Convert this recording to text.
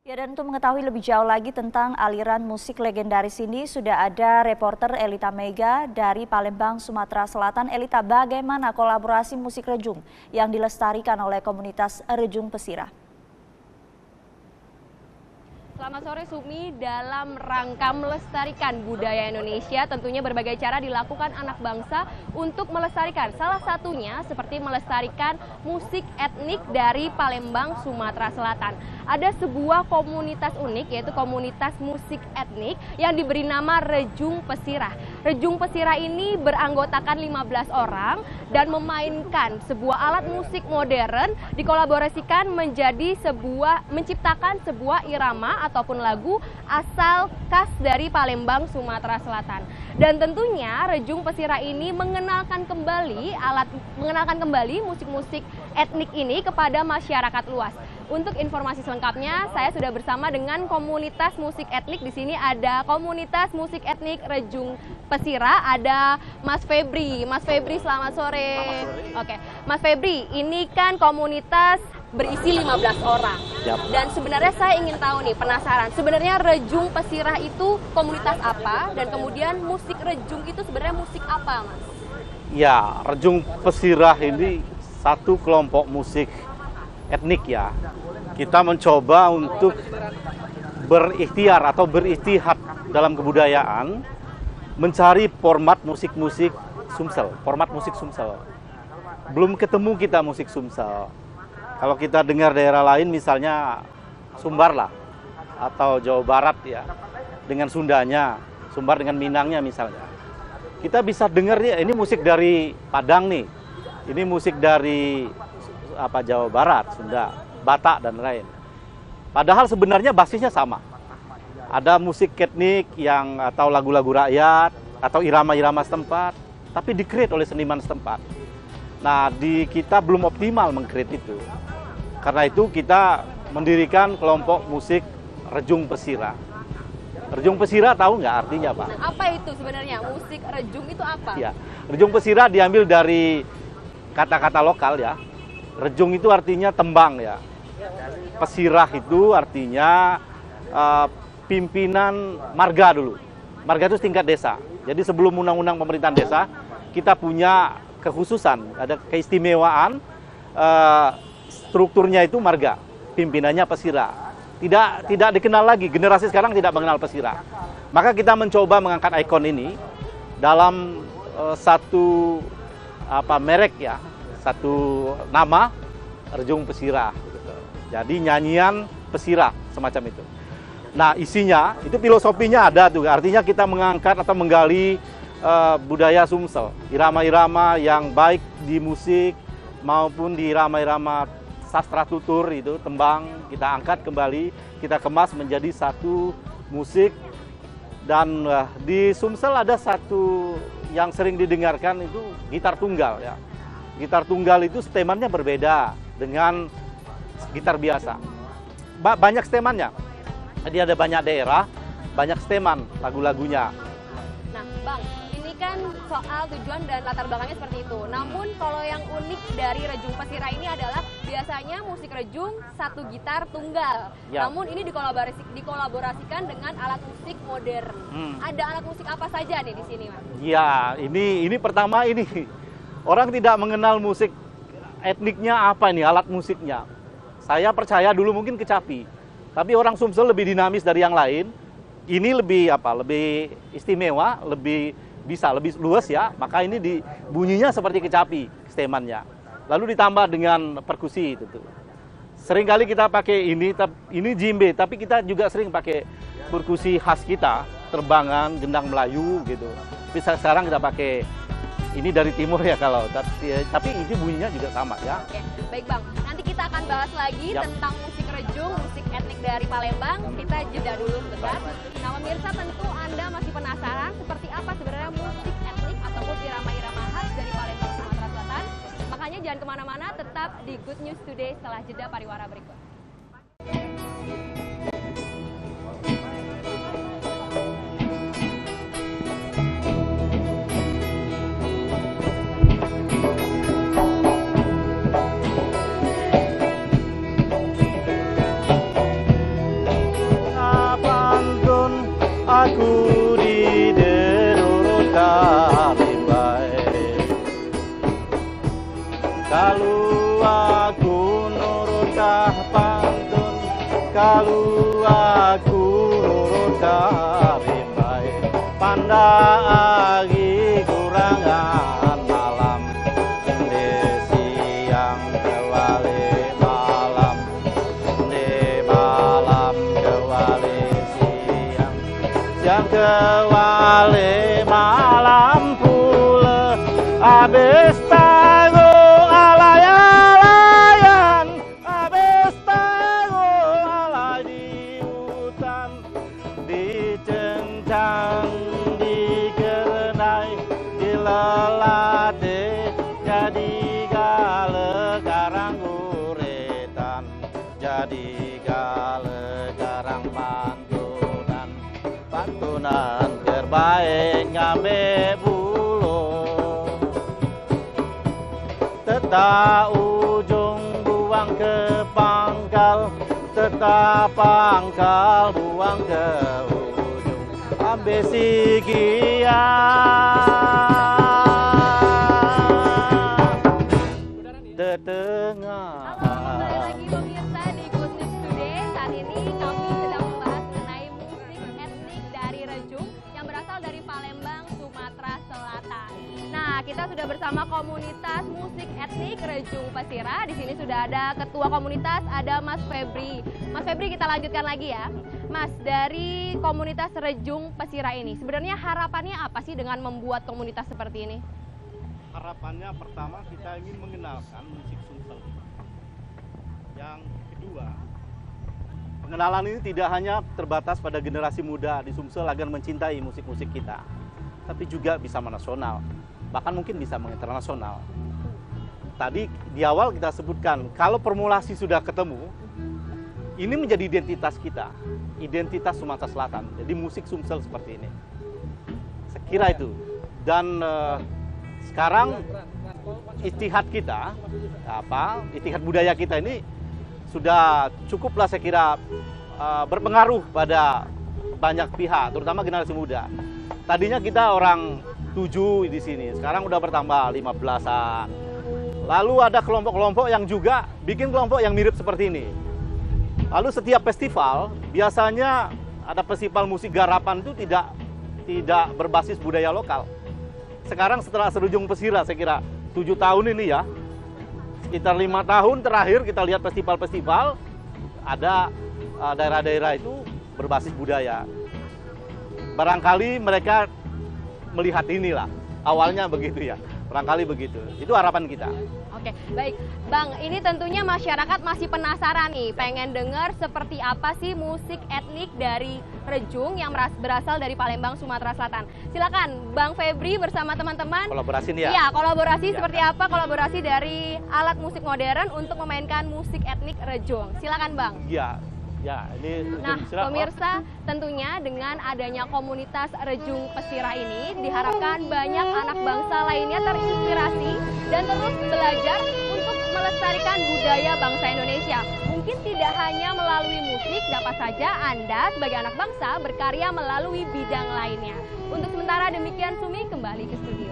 Ya, dan untuk mengetahui lebih jauh lagi tentang aliran musik legendaris ini, sudah ada reporter Elita Mega dari Palembang, Sumatera Selatan. Elita, bagaimana kolaborasi musik Rejung yang dilestarikan oleh komunitas Rejung Pesira? Selamat sore Sumi, dalam rangka melestarikan budaya Indonesia tentunya berbagai cara dilakukan anak bangsa untuk melestarikan. Salah satunya seperti melestarikan musik etnik dari Palembang, Sumatera Selatan. Ada sebuah komunitas unik yaitu komunitas musik etnik yang diberi nama Rejung Pesira. Rejung Pesira ini beranggotakan 15 orang dan memainkan sebuah alat musik modern dikolaborasikan menciptakan sebuah irama ataupun lagu asal khas dari Palembang, Sumatera Selatan. Dan tentunya Rejung Pesira ini mengenalkan kembali musik-musik etnik ini kepada masyarakat luas. Untuk informasi selengkapnya, saya sudah bersama dengan komunitas musik etnik. Di sini ada komunitas musik etnik Rejung Pesira, ada Mas Febri. Mas Febri, selamat sore. Oke, Mas Febri, ini kan komunitas berisi 15 orang. Yap. Dan sebenarnya saya ingin tahu nih, penasaran. Sebenarnya Rejung Pesira itu komunitas apa? Dan kemudian musik Rejung itu sebenarnya musik apa, Mas? Ya, Rejung Pesira ini satu kelompok musik etnik ya. Kita mencoba untuk berikhtiar atau beristihad dalam kebudayaan, mencari format musik-musik Sumsel, format musik Sumsel. Belum ketemu kita musik Sumsel. Kalau kita dengar daerah lain misalnya Sumbar lah, atau Jawa Barat ya, dengan Sundanya, Sumbar dengan Minangnya misalnya. Kita bisa dengar ya, ini musik dari Padang nih, ini musik dari Jawa Barat, Sunda, Batak dan lain. Padahal sebenarnya basisnya sama. Ada musik etnik atau lagu-lagu rakyat atau irama-irama setempat, tapi di-create oleh seniman setempat. Nah, kita belum optimal meng-create itu. Karena itu kita mendirikan kelompok musik Rejung Pesira. Rejung Pesira tahu nggak artinya, Pak? Nah, apa itu sebenarnya? Musik Rejung itu apa? Ya, Rejung Pesira diambil dari kata-kata lokal ya. Rejung itu artinya tembang ya. Pesirah itu artinya pimpinan marga dulu. Marga itu tingkat desa. Jadi sebelum undang-undang pemerintahan desa, kita punya kekhususan, ada keistimewaan, strukturnya itu marga, pimpinannya pesira. Tidak dikenal lagi, generasi sekarang tidak mengenal pesira. Maka kita mencoba mengangkat ikon ini dalam satu merek ya, satu nama Rejung Pesira. Jadi nyanyian pesira semacam itu. Nah, isinya itu filosofinya ada tuh. Artinya kita mengangkat atau menggali budaya Sumsel, irama-irama yang baik di musik maupun di irama-irama sastra tutur itu tembang kita angkat kembali, kita kemas menjadi satu musik. Dan di Sumsel ada satu yang sering didengarkan itu gitar tunggal ya. Gitar tunggal itu stemannya berbeda dengan gitar biasa. Banyak stemannya. Jadi ada banyak daerah, banyak steman lagu-lagunya. Nah, Bang, ini kan soal tujuan dan latar belakangnya seperti itu. Namun kalau yang unik dari Rejung Pesira ini adalah biasanya musik Rejung satu gitar tunggal. Ya. Namun ini dikolaborasikan dengan alat musik modern. Ada alat musik apa saja nih di sini, Mas? Ya, ini pertama ini. Orang tidak mengenal musik etniknya apa ini, alat musiknya. Saya percaya dulu mungkin kecapi. Tapi orang Sumsel lebih dinamis dari yang lain. Ini lebih istimewa, lebih luas ya. Maka ini bunyinya seperti kecapi stemannya. Lalu ditambah dengan perkusi itu tuh. Seringkali kita pakai ini djembe, tapi kita juga sering pakai perkusi khas kita, terbangan, gendang Melayu gitu. Tapi sekarang kita pakai ini dari timur ya tapi ini bunyinya juga sama ya. Oke, baik Bang. Nanti kita akan bahas lagi tentang musik Rejung, musik etnik dari Palembang. Kita jeda dulu sebentar. Nah, pemirsa tentu Anda masih penasaran seperti apa sebenarnya musik etnik ataupun irama-irama khas dari Palembang, Sumatera Selatan. Makanya jangan kemana-mana, tetap di Good News Today setelah jeda pariwara berikut. Kalau aku nurut karimbai pandai kurangan malam di siang kewali malam di malam kewali siang siang kewali malam pula habis tahu alay-alayan habis tahu alay di hutan dicencang dikerenai dilelade jadi gale garang uretan jadi gale garang pantunan pantunan terbaik ngambe bulu tetap ujung buang ke pangkal tetap pangkal buang ke ujung ambil sigia tetengah. Halo, kembali lagi pemirsa di Good News Today. Saat ini kami sedang membahas mengenai musik etnik dari Rejung yang berasal dari Palembang, Sumatera Selatan. Nah, kita sudah bersama komunitas musik etnik Rejung Pesira. Di sini sudah ada ketua komunitas, ada Mas Febri. Mas Febri, kita lanjutkan lagi ya. Mas, dari komunitas Rejung Pesira ini, sebenarnya harapannya apa sih dengan membuat komunitas seperti ini? Harapannya pertama kita ingin mengenalkan musik Sumsel. Yang kedua, pengenalan ini tidak hanya terbatas pada generasi muda di Sumsel agar mencintai musik-musik kita, tapi juga bisa menasional, bahkan mungkin bisa menginternasional. Tadi di awal kita sebutkan, kalau formulasi sudah ketemu, ini menjadi identitas kita, identitas Sumatera Selatan. Jadi musik Sumsel seperti ini. Saya kira itu. Dan sekarang istihad kita, istihad budaya kita ini sudah cukuplah saya kira berpengaruh pada banyak pihak, terutama generasi muda. Tadinya kita orang 7 di sini, sekarang udah bertambah 15-an. Lalu ada kelompok-kelompok yang juga bikin kelompok yang mirip seperti ini. Lalu setiap festival, biasanya ada festival musik garapan itu tidak berbasis budaya lokal. Sekarang setelah Rejung Pesira, saya kira 7 tahun ini ya, sekitar 5 tahun terakhir kita lihat festival-festival, ada daerah-daerah itu berbasis budaya. Barangkali mereka melihat inilah, awalnya begitu ya, barangkali begitu. Itu harapan kita. Oke, baik. Bang, ini tentunya masyarakat masih penasaran nih, pengen dengar seperti apa sih musik etnik dari Rejung yang berasal dari Palembang, Sumatera Selatan. Silakan, Bang Febri bersama teman-teman. Kolaborasi nih ya? Iya, kolaborasi Ya. seperti apa? Kolaborasi dari alat musik modern untuk memainkan musik etnik Rejung. Silakan, Bang. Iya, ya ini. Nah, pemirsa, tentunya dengan adanya komunitas Rejung Pesira ini diharapkan banyak anak bangsa lainnya terinspirasi dan terus belajar untuk melestarikan budaya bangsa Indonesia. Mungkin tidak hanya melalui musik, dapat saja Anda sebagai anak bangsa berkarya melalui bidang lainnya. Untuk sementara demikian, Sumi kembali ke studio.